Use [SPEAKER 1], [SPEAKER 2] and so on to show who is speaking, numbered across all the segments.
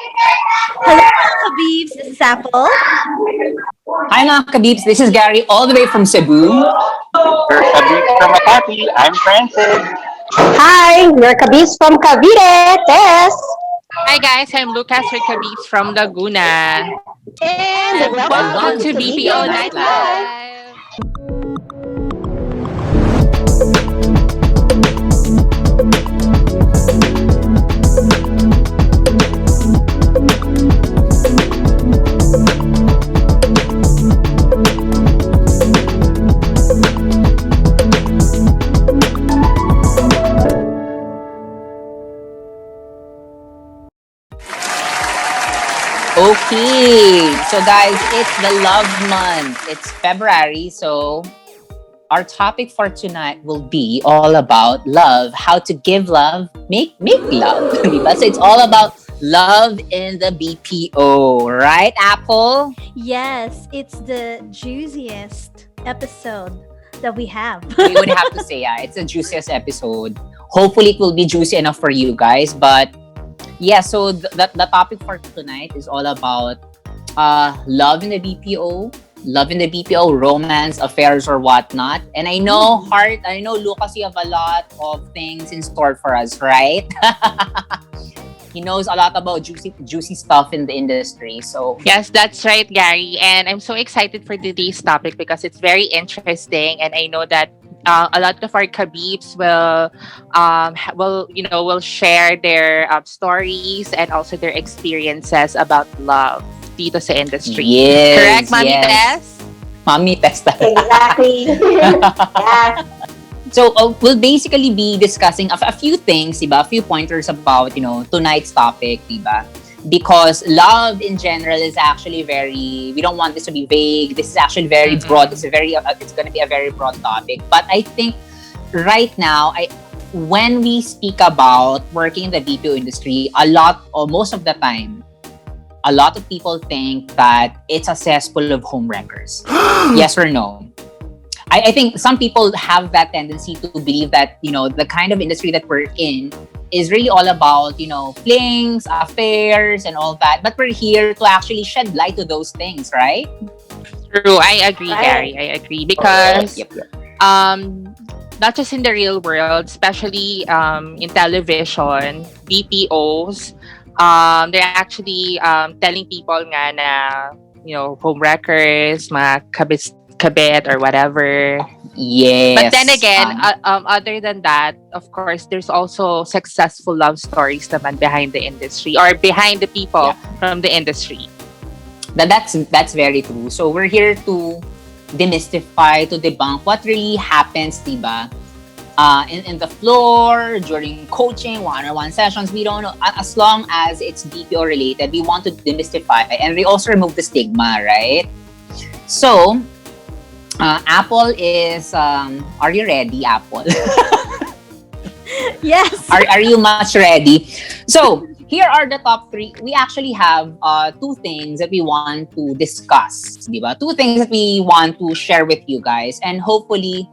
[SPEAKER 1] Hello, mga kabibs. This is Apple.
[SPEAKER 2] Hi mga kabibs, this is Gary all the way from Cebu.
[SPEAKER 3] We're Kabir from Makati. I'm Francis.
[SPEAKER 4] Hi, we're Kabis from Cavite. Tess.
[SPEAKER 5] Hi guys, I'm Lucas Ricabis from Laguna.
[SPEAKER 4] And
[SPEAKER 5] And
[SPEAKER 2] And
[SPEAKER 4] welcome
[SPEAKER 5] welcome
[SPEAKER 2] welcome
[SPEAKER 4] to
[SPEAKER 5] to
[SPEAKER 2] to
[SPEAKER 5] BPO
[SPEAKER 2] BPO
[SPEAKER 4] BPO
[SPEAKER 2] Nightlife.
[SPEAKER 4] Nightlife.
[SPEAKER 5] Nightlife.
[SPEAKER 2] Okay, so guys, it's the love month. It's February, so our topic for tonight will be all about love, how to give love, make love. Diba? So it's all about love in the BPO, right, Apple?
[SPEAKER 1] Yes, it's the juiciest episode that we have.
[SPEAKER 2] We would have to say, yeah, it's the juiciest episode. Hopefully, it will be juicy enough for you guys. But yeah, so the topic for tonight is all about love in the BPO, love in the BPO, romance, affairs, or whatnot. And I know, I know, Lucas, you have a lot of things in store for us, right? He knows a lot about juicy stuff in the industry. So
[SPEAKER 5] Yes, that's right, Gary. And I'm so excited for today's topic because it's very interesting, and I know that a lot of our Khabibs will share their stories and also their experiences about love dito sa industry. Correct,
[SPEAKER 2] yes,
[SPEAKER 5] Mami
[SPEAKER 2] yes.
[SPEAKER 5] Tess?
[SPEAKER 2] Mommy test.
[SPEAKER 4] Exactly. yeah.
[SPEAKER 2] So we'll basically be discussing a few things, diba? A few pointers about, tonight's topic, diba? Because love in general is actually we don't want this to be vague. This is actually very broad. It's going to be a very broad topic. But I think right now, when we speak about working in the BPO industry, a lot, or most of the time, a lot of people think that it's a cesspool of homewreckers. Yes or no? I think some people have that tendency to believe that, the kind of industry that we're in is really all about, flings, affairs, and all that. But we're here to actually shed light to those things, right?
[SPEAKER 5] True, I agree,
[SPEAKER 4] Right.
[SPEAKER 5] Gary. I agree because
[SPEAKER 2] Yep.
[SPEAKER 5] not just in the real world, especially in television, BPOs, they're actually telling people nga na, home wreckers, mga kabit or whatever.
[SPEAKER 2] Yes.
[SPEAKER 5] But then again, other than that, of course, there's also successful love stories naman behind the industry or behind the people from the industry.
[SPEAKER 2] That's very true. So we're here to demystify, to debunk what really happens, diba? In the floor, during coaching, one-on-one sessions, we don't know. As long as it's BPO related, we want to demystify and we also remove the stigma, right? So, Apple is, are you ready, Apple?
[SPEAKER 1] Yes.
[SPEAKER 2] Are you much ready? So, here are the top three. We actually have two things that we want to discuss, diba? Two things that we want to share with you guys. And hopefully,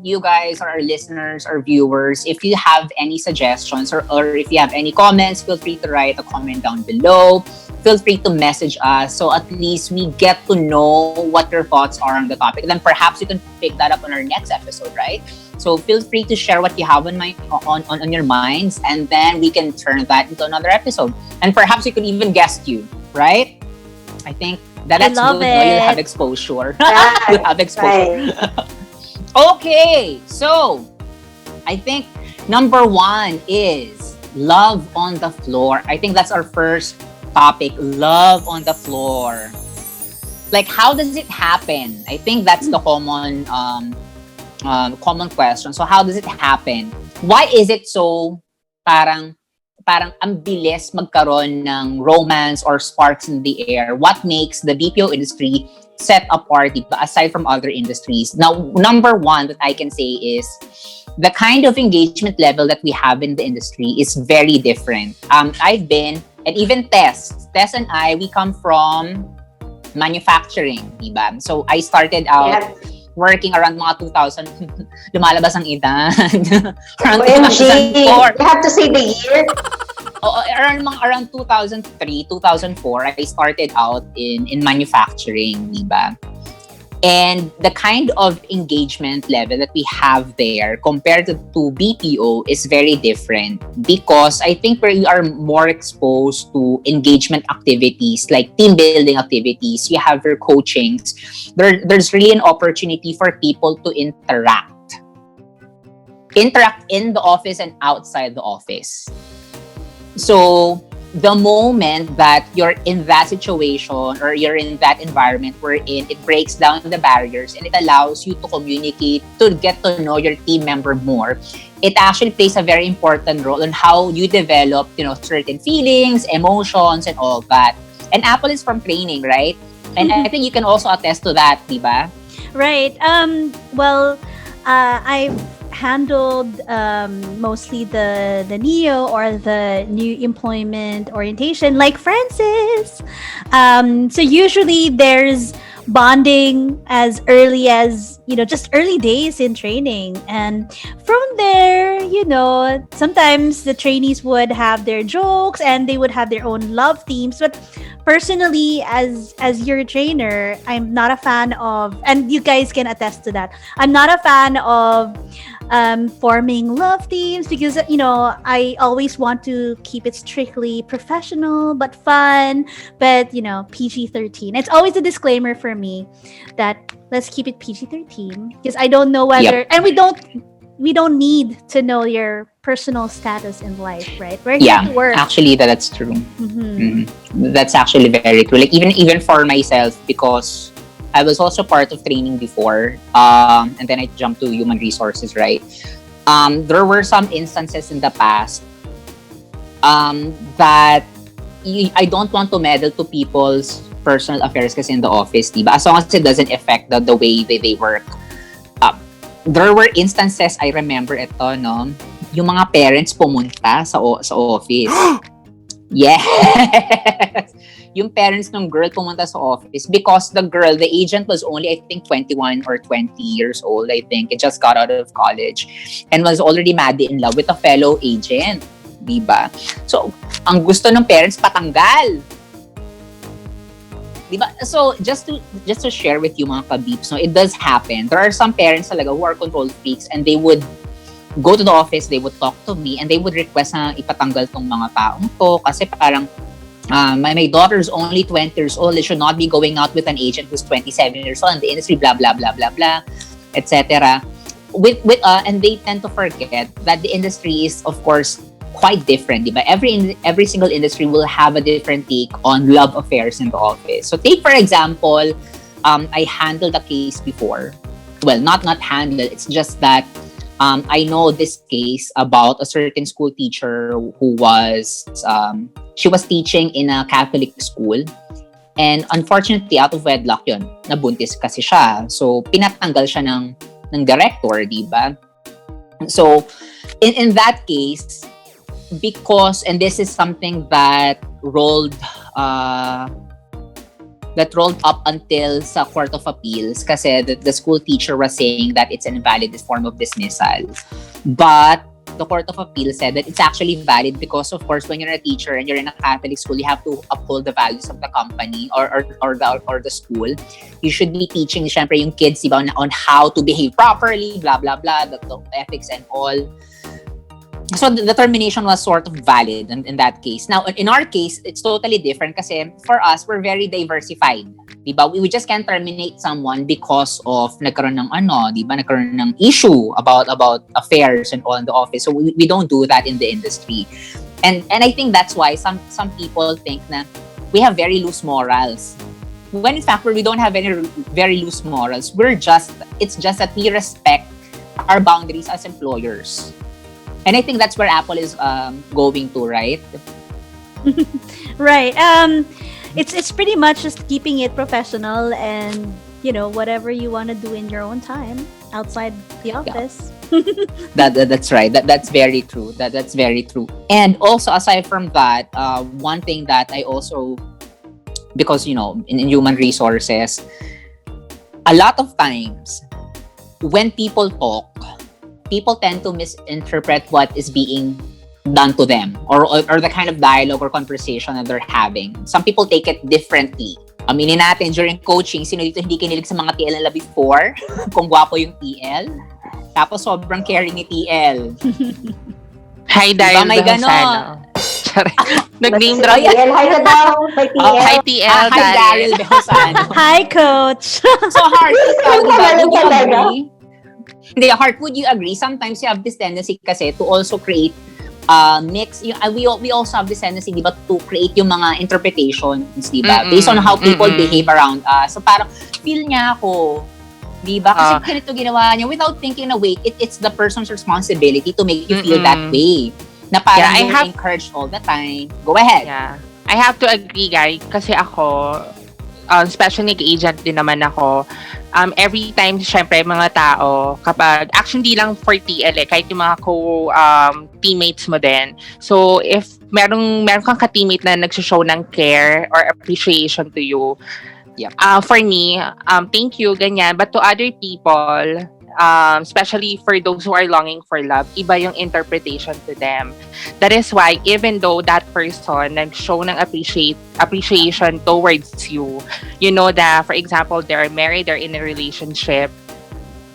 [SPEAKER 2] you guys or our listeners or viewers, if you have any suggestions or if you have any comments, feel free to write a comment down below. Feel free to message us so at least we get to know what your thoughts are on the topic. Then perhaps you can pick that up on our next episode, right? So feel free to share what you have on your minds, and then we can turn that into another episode. And perhaps we could even guest you, right? I think that's
[SPEAKER 1] love
[SPEAKER 2] good. No? You'll have
[SPEAKER 1] it.
[SPEAKER 2] exposure.
[SPEAKER 4] Right.
[SPEAKER 2] You'll have exposure.
[SPEAKER 4] Right.
[SPEAKER 2] Okay, so I think number one is love on the floor. I think that's our first topic, love on the floor. Like, how does it happen? I think that's the common question. So how does it happen? Why is it so parang ang bilis magkaroon ng romance or sparks in the air? What makes the BPO industry set apart aside from other industries? Now, number one that I can say is the kind of engagement level that we have in the industry is very different. I've been, and even Tess and I, we come from manufacturing, diba? So I started out working around mga 2000, lumalabas ang edad. Around
[SPEAKER 4] OMG.
[SPEAKER 2] 2004.
[SPEAKER 4] You have to say the year.
[SPEAKER 2] around 2003, 2004, I started out in manufacturing, diba? And the kind of engagement level that we have there compared to BPO is very different because I think we are more exposed to engagement activities like team building activities. You have your coachings. There's really an opportunity for people to interact in the office and outside the office. So the moment that you're in that situation or you're in that environment wherein it breaks down the barriers and it allows you to communicate, to get to know your team member more, it actually plays a very important role on how you develop, certain feelings, emotions, and all that. And Apple is from training, right? And I think you can also attest to that, diba?
[SPEAKER 1] Right. Well, I've handled mostly the neo or the new employment orientation, like Francis. So usually there's bonding as early as just early days in training, and from there, sometimes the trainees would have their jokes and they would have their own love themes. But personally, as your trainer, I'm not a fan of, and you guys can attest to that, I'm not a fan of forming love teams because I always want to keep it strictly professional but fun, but PG-13. It's always a disclaimer for me that let's keep it PG-13 because I don't know whether, and we don't need to know your personal status in life, right? We're here to work.
[SPEAKER 2] Actually, that's true.
[SPEAKER 1] Mm-hmm.
[SPEAKER 2] That's actually very true. Like even for myself, because I was also part of training before, and then I jumped to human resources, right? There were some instances in the past that I don't want to meddle to people's personal affairs kasi in the office, diba? As long as it doesn't affect the way they work. There were instances, I remember ito, no? Yung mga parents pumunta sa office. Yes! Yung parents ng girl pumunta sa office because the agent was only, I think, 21 or 20 years old, I think. It just got out of college and was already madly in love with a fellow agent. Diba? So, ang gusto ng parents, patanggal. Diba? So, just to share with you mga kabeeps, no, it does happen. There are some parents talaga who are control freaks and they would go to the office, they would talk to me, and they would request na ipatanggal tong mga taong to kasi parang my daughter's only 20 years old. They should not be going out with an agent who's 27 years old in the industry, blah, blah, blah, blah, blah, etc. And they tend to forget that the industry is, of course, quite different, diba? Every single industry will have a different take on love affairs in the office. So take, for example, I handled a case before. Well, not handled. It's just that I know this case about a certain school teacher who was, she was teaching in a Catholic school. And unfortunately, out of wedlock yun, nabuntis kasi siya. So, pinatanggal siya ng director, diba? So, in that case, because, and this is something that rolled up until sa Court of Appeals kasi the school teacher was saying that it's an invalid form of dismissal. But the Court of Appeals said that it's actually valid because, of course, when you're a teacher and you're in a Catholic school, you have to uphold the values of the company or the school. You should be teaching, syempre, yung kids diba, on how to behave properly, blah, blah, blah, the ethics and all. So the termination was sort of valid in that case. Now, in our case, it's totally different kasi for us, we're very diversified. Diba? We just can't terminate someone because of nagkaroon ng diba? Nagkaroon ng issue about affairs and all in the office. So we don't do that in the industry. And I think that's why some people think na we have very loose morals. When in fact, we don't have any very loose morals. It's just that we respect our boundaries as employers. And I think that's where Apple is going to, right?
[SPEAKER 1] Right. It's pretty much just keeping it professional and whatever you want to do in your own time outside the office.
[SPEAKER 2] Yeah. That's right. That's very true. That's very true. And also aside from that, one thing that I also, because in human resources, a lot of times when people talk, people tend to misinterpret what is being done to them, or the kind of dialogue or conversation that they're having. Some people take it differently. Aminin natin, during coaching, sino dito hindi kinilig sa mga TL nila before? Kung gwapo yung TL. Tapos sobrang caring ni TL.
[SPEAKER 5] Hi,
[SPEAKER 2] Diba
[SPEAKER 5] Daryl
[SPEAKER 2] may
[SPEAKER 5] Behosano. Nag-name drop.
[SPEAKER 4] TL, hi ka daw. Hi, TL.
[SPEAKER 5] Hi, TL.
[SPEAKER 2] Hi, Daryl Behosano.
[SPEAKER 1] Hi, Coach.
[SPEAKER 2] So, Heart, ikaw, diba?
[SPEAKER 4] Wala
[SPEAKER 2] Would you
[SPEAKER 4] talaga.
[SPEAKER 2] agree? Hindi, Heart, would you agree? Sometimes you have this tendency kasi to also create mix. We also have this tendency, diba, to create yung mga interpretations, diba? Based on how people behave around us. So, parang, feel niya ako, diba? Kasi ganito ginawa niya without thinking na, wait, it's the person's responsibility to make you feel that way. Na parang encouraged all the time. Go ahead.
[SPEAKER 5] Yeah. I have to agree, guys. Kasi ako, special needs agent din naman ako. Every time, syempre, mga tao, kapag, actually, di lang for TL kahit yung mga teammates mo din. So, if meron kang ka-teammate na nagsishow ng care or appreciation to you, for me, thank you, ganyan. But to other people, especially for those who are longing for love, iba yung interpretation to them. That is why, even though that person nag-show ng appreciation towards you, you know that, for example, they're married, they're in a relationship,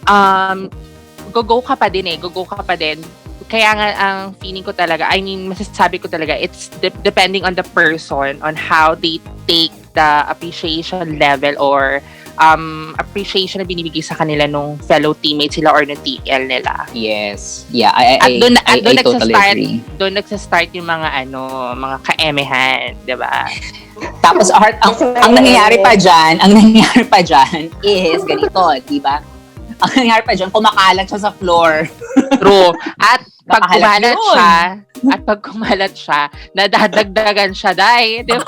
[SPEAKER 5] go ka pa din. Kaya nga, ang feeling ko talaga, masasabi ko talaga, it's depending on the person, on how they take the appreciation level or appreciation na binibigay sa kanila nung fellow teammates sila or ng TL nila.
[SPEAKER 2] Yes. Yeah, I totally agree.
[SPEAKER 5] Doon nagsa-start yung mga mga kaemehan, 'di ba?
[SPEAKER 2] Tapos ang nangyayari pa diyan is ganito, 'di ba? Ang nangyayari pa diyan, kumakalat siya sa floor.
[SPEAKER 5] True. At pag kumalat siya, nadadagdagan siya, di ba?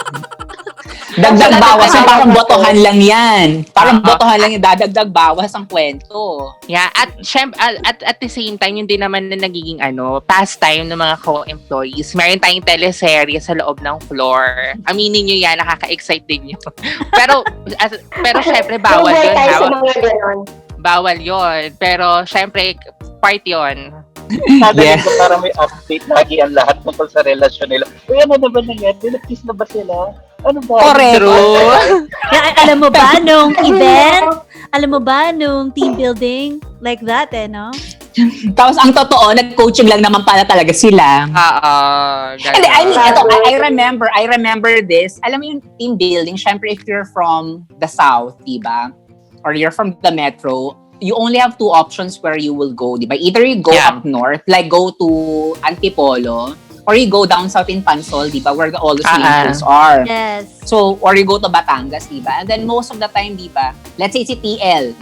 [SPEAKER 2] Dagdag bawas, parang botohan lang yan. Parang botohan lang yung dadagdag bawas ang kwento.
[SPEAKER 5] Yeah, at at the same time, yun din naman na nagiging pastime ng mga co-employees. Meron tayong teleserye sa loob ng floor. Aminin nyo yan, nakaka-excite din yun. pero syempre, bawal yun. Bawal yun. Pero syempre, part yun.
[SPEAKER 3] Nadaling ko para may update lagi ang lahat tungkol sa relasyon nila. Uy, ano na ba nangyari? Nag-kiss na ba sila? Ano ba?
[SPEAKER 2] Correct.
[SPEAKER 1] Alam mo ba nung event? Alam mo ba nung team building? Like that, no?
[SPEAKER 2] Tapos ang totoo, nag-coaching lang naman pala talaga sila. Hindi, I remember this. Alam mo yung team building, syempre if you're from the South, diba? Or you're from the Metro, you only have two options where you will go, diba? Either you go up north, like go to Antipolo, or you go down south in Pansol, diba? Where all the swimming pools are.
[SPEAKER 1] Yes.
[SPEAKER 2] So, or you go to Batangas, diba? And then most of the time, diba? Let's say si TL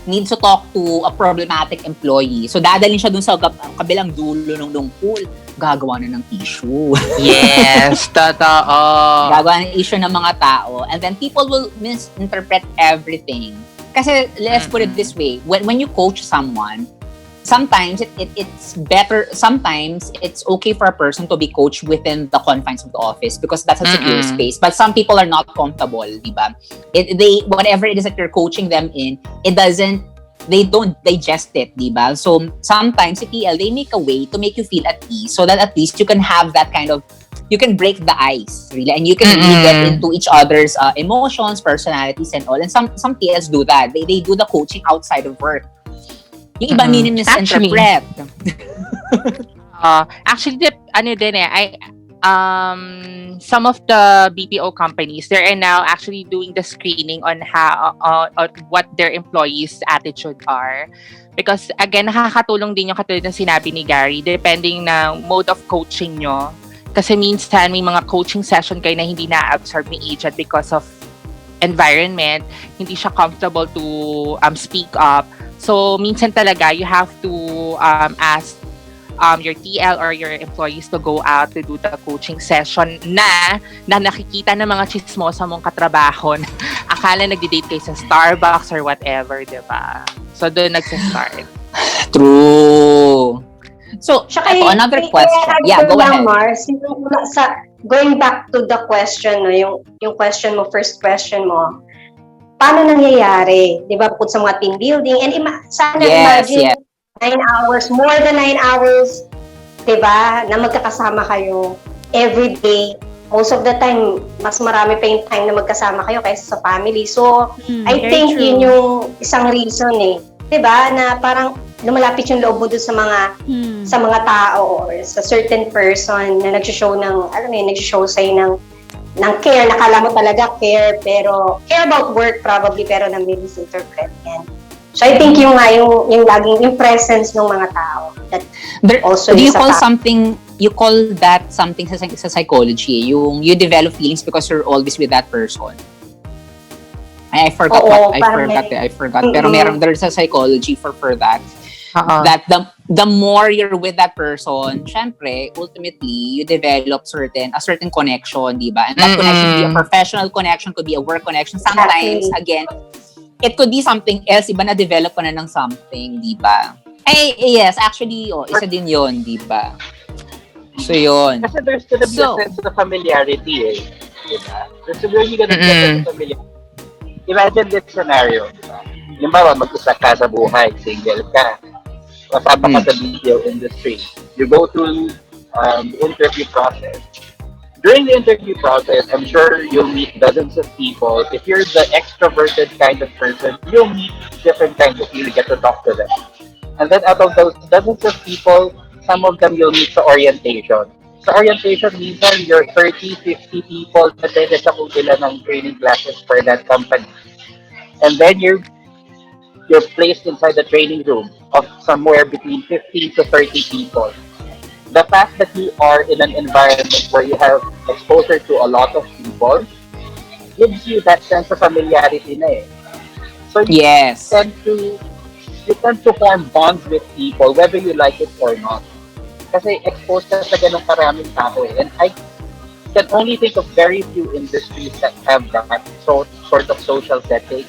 [SPEAKER 2] needs to talk to a problematic employee. So, dadalhin siya dun sa kabilang dulo ng pool. Gagawa na ng issue.
[SPEAKER 5] Yes, totoo.
[SPEAKER 2] Gagawa ng issue ng mga tao. And then people will misinterpret everything. Kasi, let's put it this way. When you coach someone, sometimes it's better, sometimes it's okay for a person to be coached within the confines of the office because that's a secure space. But some people are not comfortable, diba? Whatever it is that you're coaching them in, they don't digest it, diba? So sometimes si TL, they make a way to make you feel at ease so that at least you can have that kind of, you can break the ice, really, and you can really get into each other's emotions, personalities, and all. And some TLs do that. They do the coaching outside of work. Yung iba misinterpret.
[SPEAKER 5] Actually, some of the BPO companies, they are now actually doing the screening on how on what their employees' attitude are. Because again, nakakatulong din yung katulad ng sinabi ni Gary, depending na mode of coaching nyo. Kasi minsan may mga coaching session kayo na hindi na-absorb ni agent because of environment, hindi siya comfortable to speak up. So, minsan talaga, you have to ask your TL or your employees to go out to do the coaching session na nakikita ng mga chismosa mong katrabaho. Akala nagdi-date kayo sa Starbucks or whatever, di ba? So, doon nagsa-start.
[SPEAKER 2] True. So, another question. Yeah, go ahead.
[SPEAKER 4] Mars, going back to the question, yung question mo, first question mo, paano nangyayari? Di ba, bukod sa mga team building, and imagine 9 hours, more than 9 hours diba, na magkakasama kayo every day. Most of the time, mas marami pa yung time na magkasama kayo kaysa sa family. So, I
[SPEAKER 1] very
[SPEAKER 4] think
[SPEAKER 1] true.
[SPEAKER 4] yun yung isang reason eh. Diba, na parang lumalapit yung loob mo dun sa mga tao or sa certain person na nagsishow ng, alam mo yun, nagsishow sa'yo ng care. Nakala mo talaga care, pero care about work probably, pero na-misinterpret yan. So I think yung laging yung presence ng mga tao that also
[SPEAKER 2] do you
[SPEAKER 4] is a
[SPEAKER 2] call
[SPEAKER 4] factor.
[SPEAKER 2] something, you call that something sa psychology, yung you develop feelings because you're always with that person? I forgot
[SPEAKER 4] Oo,
[SPEAKER 2] I forgot. Pero there's a psychology for that. That the more you're with that person, syempre, ultimately, you develop a certain connection, di ba? And that connection could be a professional connection, could be a work connection. Sometimes, again, it could be something else, iba na develop ka na ng something, di ba? Yes, actually, isa din yun, di ba? So, yun.
[SPEAKER 3] Kasi there's gonna be a sense of familiarity eh. Diba? There's really gonna be a sense of familiarity. Imagine this scenario, diba? Halimbawa, mag-isa ka sa buhay, single ka. Kasama ka sa BPO industry. You go through the interview process. During the interview process, I'm sure you'll meet dozens of people. If you're the extroverted kind of person, you'll meet different kinds of people. You get to talk to them. And then out of those dozens of people, some of them you'll meet sa orientation. Sa orientation, minsan you're 30, 50 people, depende sa kung ilan ng training classes for that company. And then you're placed inside the training room of somewhere between 15 to 30 people. The fact that you are in an environment where you have exposure to a lot of people gives you that sense of familiarity na eh. So you tend to form bonds with people whether you like it or not. Kasi exposed ka sa ganong karaming tao eh. And I can only think of very few industries that have that sort of social setting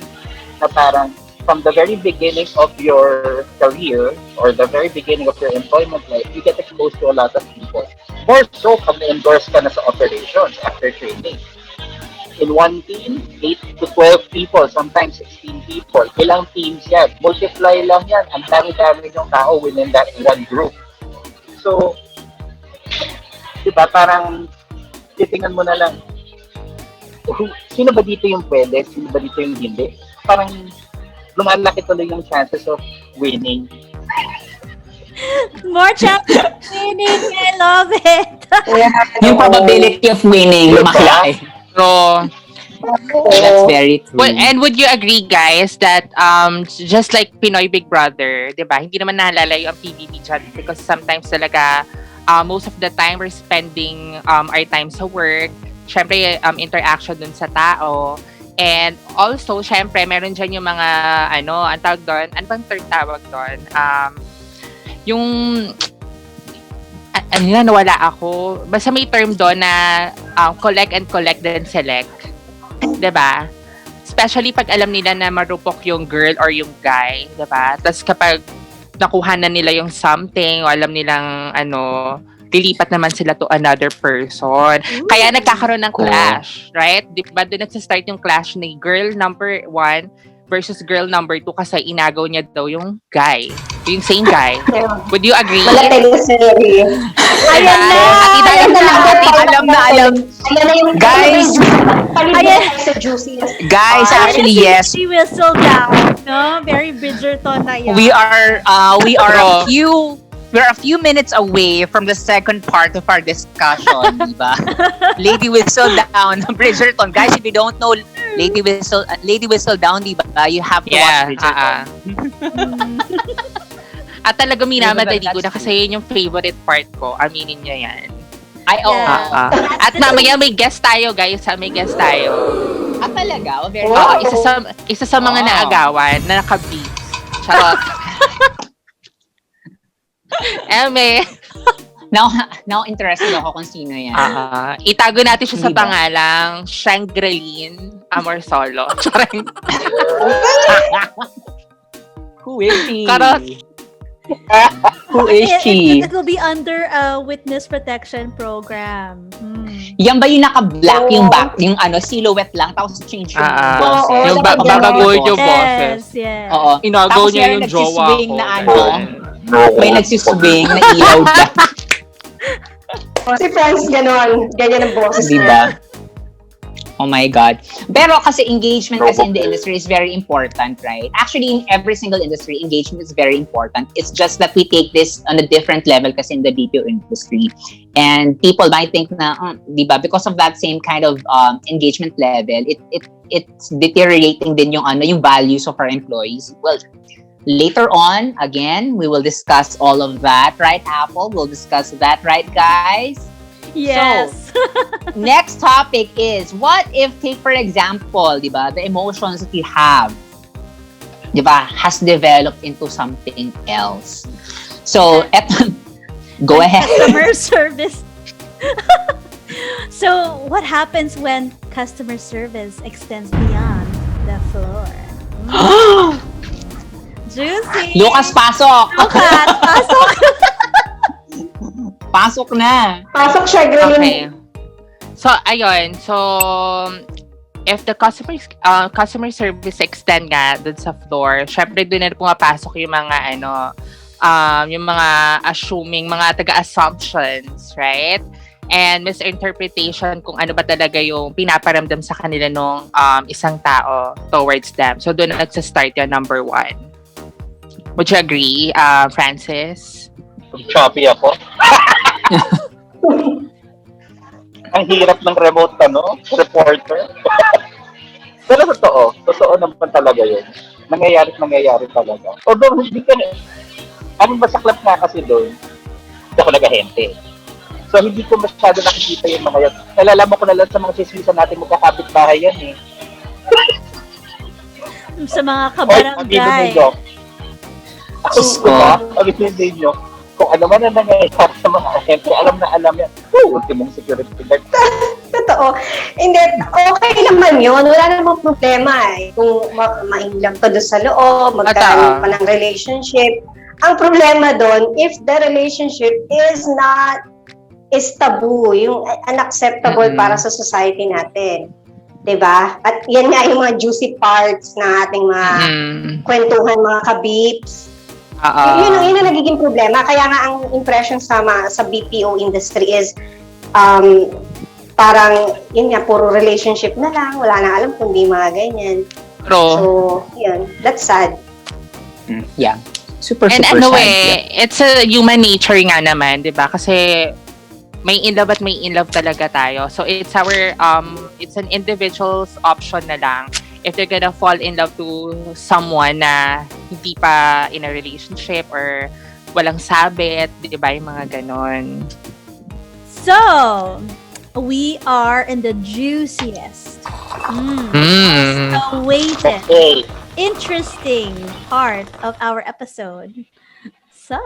[SPEAKER 3] na parang from the very beginning of your career or the very beginning of your employment life, you get exposed to a lot of people. More so pag na-endorse ka na sa operations after training. In one team, 8 to 12 people, sometimes 16 people. Ilang teams yan? Multiply lang yan. Ang dami-dami yung tao within that one group. So, diba, parang titingnan mo na lang, sino ba dito yung pwede? Sino ba dito yung hindi? Parang lumalaki tuloy yung chances of winning.
[SPEAKER 1] More chances of winning. I love it.
[SPEAKER 2] Yung probability of winning, lumaki.
[SPEAKER 5] So,
[SPEAKER 2] that's very true.
[SPEAKER 5] Well, and would you agree, guys, that just like Pinoy Big Brother, di ba? Hindi naman nalalayo ang PBB dyan because sometimes talaga, most of the time we're spending our time sa work. Syempre, interaction dun sa tao. And also, syempre, meron dyan yung mga, ang tawag doon, ano bang third tawag doon? Yung, nawala ako. Basta may term doon na collect and then select. Diba? Especially pag alam nila na marupok yung girl or yung guy. Diba? Tapos kapag nakuha na nila yung something o alam nilang, lilipat naman sila to another person. Ooh. Kaya nagkakaroon ng clash, right? Di ba doon nagsistart yung clash ni girl number 1 versus girl number 2 kasi inagaw niya daw yung guy. Yung same guy. Would you agree?
[SPEAKER 4] Wala teleserye.
[SPEAKER 1] Ayan na!
[SPEAKER 2] Alam na. Guys!
[SPEAKER 4] Sa juicy.
[SPEAKER 2] Guys, actually, yes.
[SPEAKER 1] She whistled down. No? Very Bridgerton na yan.
[SPEAKER 2] We're a few minutes away from the second part of our discussion, diba? Lady Whistle Down, Bridgerton. Guys, if you don't know Lady Whistle Down, diba? You have to watch Bridgerton.
[SPEAKER 5] At talaga minamadali ko na kasi yun yung favorite part ko. Aminin niya yan.
[SPEAKER 2] Ay, oo.
[SPEAKER 5] At mamaya may guest tayo, guys. May guest tayo.
[SPEAKER 2] Talaga? Very
[SPEAKER 5] isa sa mga naagawan na naka-beats. Charot. Eme.
[SPEAKER 2] Now interested ako kung sino yan.
[SPEAKER 5] Itago natin siya sa pangalang Shangri-Lin Amor Solo.
[SPEAKER 2] Who is she?
[SPEAKER 5] Karot.
[SPEAKER 2] Who is she?
[SPEAKER 1] It will be under a witness protection program.
[SPEAKER 2] Yan ba yung naka-black yung back, yung silhouette lang, tapos change yung boses?
[SPEAKER 5] Yung babagoy yung boses.
[SPEAKER 1] Yes.
[SPEAKER 2] Oo.
[SPEAKER 5] Inagaw niya yung jowa ko.
[SPEAKER 2] May nagsiswing na ilaw ba?
[SPEAKER 4] Si Franz, ganon. Ganyan ang boses
[SPEAKER 2] Di
[SPEAKER 4] niya.
[SPEAKER 2] ba? Oh my God. Pero kasi engagement kasi in the industry is very important, right? Actually, in every single industry, engagement is very important. It's just that we take this on a different level kasi in the BPO industry. And people might think na, di ba, because of that same kind of engagement level, it's deteriorating din yung values of our employees. Well, later on, again, we will discuss all of that, right, Apple? We'll discuss that, right, guys?
[SPEAKER 1] Yes.
[SPEAKER 2] So, next topic is, what if, take for example, di ba, the emotions that you have, di ba, has developed into something else. So, go ahead.
[SPEAKER 1] Customer service. So, what happens when customer service extends beyond the floor? Juicy.
[SPEAKER 2] Lucas, pasok!
[SPEAKER 1] Lucas, pasok!
[SPEAKER 2] Pasok na!
[SPEAKER 4] Pasok siya, green.
[SPEAKER 5] Okay. So, ayun. So, if the customer service extend nga dun sa floor, syempre dun na pumapasok yung mga yung mga assuming, mga taga-assumptions, right? And misinterpretation kung ano ba talaga yung pinaparamdam sa kanila nung isang tao towards them. So, dun na nagsa-start yung number 1. Would you agree, Francis?
[SPEAKER 3] Choppy ako. Ang hirap ng remote reporter. Pero totoo naman talaga yun. Nangyayari talaga. Although hindi ka ang masaklap nga kasi doon, hindi ako nag-ahente. So hindi ko masyado nakikita yung mga yan. Nalalaman ko na lang sa mga sismisan natin magkakapit-bahay yan eh.
[SPEAKER 1] Sa mga
[SPEAKER 3] Aminin
[SPEAKER 1] kabarangay.
[SPEAKER 3] nyo.
[SPEAKER 2] Diyos ko.
[SPEAKER 3] Aminin nyo. Kung ano man ang nangyayari sa mga ahente, alam na alam yan. Ultimong security guard.
[SPEAKER 4] Totoo. Hindi, okay naman yun. Wala namang problema eh. Kung mainlang ka doon sa loob, magkaroon pa ng relationship. Ang problema doon, if the relationship is taboo, yung unacceptable para sa society natin. 'Di ba? At yan nga yung mga juicy parts ng ating mga kwentuhan, mga kabips. Yun ang nagiging problema. Kaya nga ang impression sa BPO industry is parang yun nga, puro relationship na lang. Wala na alam kundi mga ganyan. So, yun. That's sad.
[SPEAKER 2] Yeah. Super
[SPEAKER 5] And
[SPEAKER 2] sad.
[SPEAKER 5] It's a human nature nga naman, 'di ba? Kasi may in love at may in love talaga tayo. So it's it's an individual's option na lang if they're gonna fall in love to someone na hindi pa in a relationship or walang sabit, 'di ba? Yung mga ganon.
[SPEAKER 1] So, we are in the juiciest, awaited, interesting part of our episode. So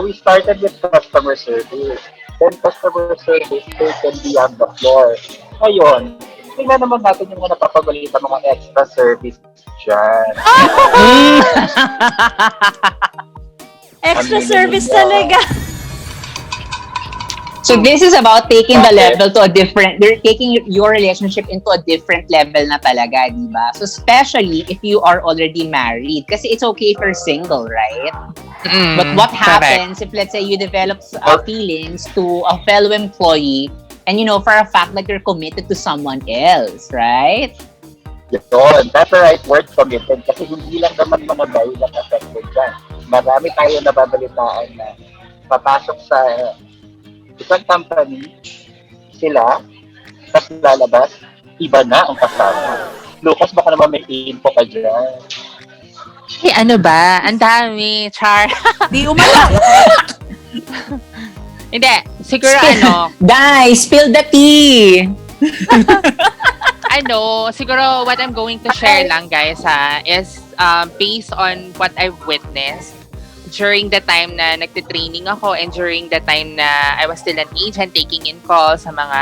[SPEAKER 3] we started with customer service. Then customer service taken beyond the floor. Ngayon, tingnan naman natin yung mga napapabalita mga extra service dyan.
[SPEAKER 1] extra service talaga.
[SPEAKER 2] So this is about taking the level to a different, they're taking your relationship into a different level na talaga, di ba? So especially if you are already married. Kasi it's okay if you're single, right? But what happens if, let's say, you develop feelings to a fellow employee and you know for a fact that you're committed to someone else, right?
[SPEAKER 3] Yun, that's the right word, committed. Kasi hindi lang naman mga guys ang affected dyan. Marami tayo nababalitaan na papasok sa isang company, sila, tapos lalabas, iba na ang kasama. Lucas, baka naman may info ka dyan.
[SPEAKER 5] Ano ba? Ang dami, Char.
[SPEAKER 1] Di umala.
[SPEAKER 5] Hindi, siguro
[SPEAKER 2] Guys, spill the tea!
[SPEAKER 5] Siguro what I'm going to share lang, guys, is based on what I've witnessed during the time na nagtitraining ako and during the time na I was still an agent taking in calls sa mga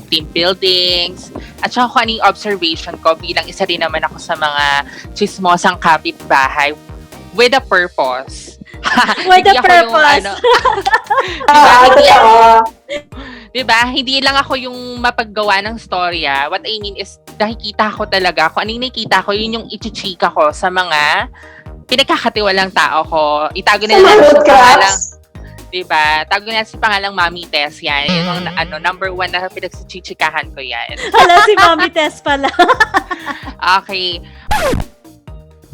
[SPEAKER 5] team buildings at saka kung anong observation ko bilang isa rin naman ako sa mga chismosang kapitbahay with a purpose.
[SPEAKER 1] With a purpose.
[SPEAKER 5] Diba? Hindi lang ako yung mapaggawa ng storya. What I mean is nakikita ko talaga kung anong nakikita ko, yun yung ichichika ko sa mga pinagkakatiwalang tao ko. Itago nila lang sa pangalang. Diba? Tawag na si pangalang Mami Tess yan. Yung number 1 na pinagsichichikahan ko yan.
[SPEAKER 1] Hala, si Mommy Tess pala.
[SPEAKER 5] Okay.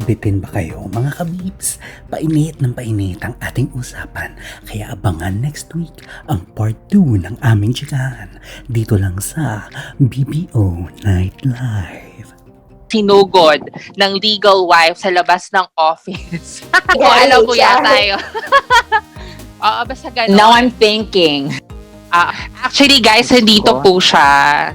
[SPEAKER 6] Bitin ba kayo mga kabibs? Painit ng painit ang ating usapan. Kaya abangan next week ang part 2 ng aming chikahan. Dito lang sa BPO Nightlife.
[SPEAKER 5] Sinugod ng legal wife sa labas ng office. Kung alam po yata yun. Oo, basta gano'n.
[SPEAKER 2] Now I'm thinking.
[SPEAKER 5] Actually guys, dito po siya.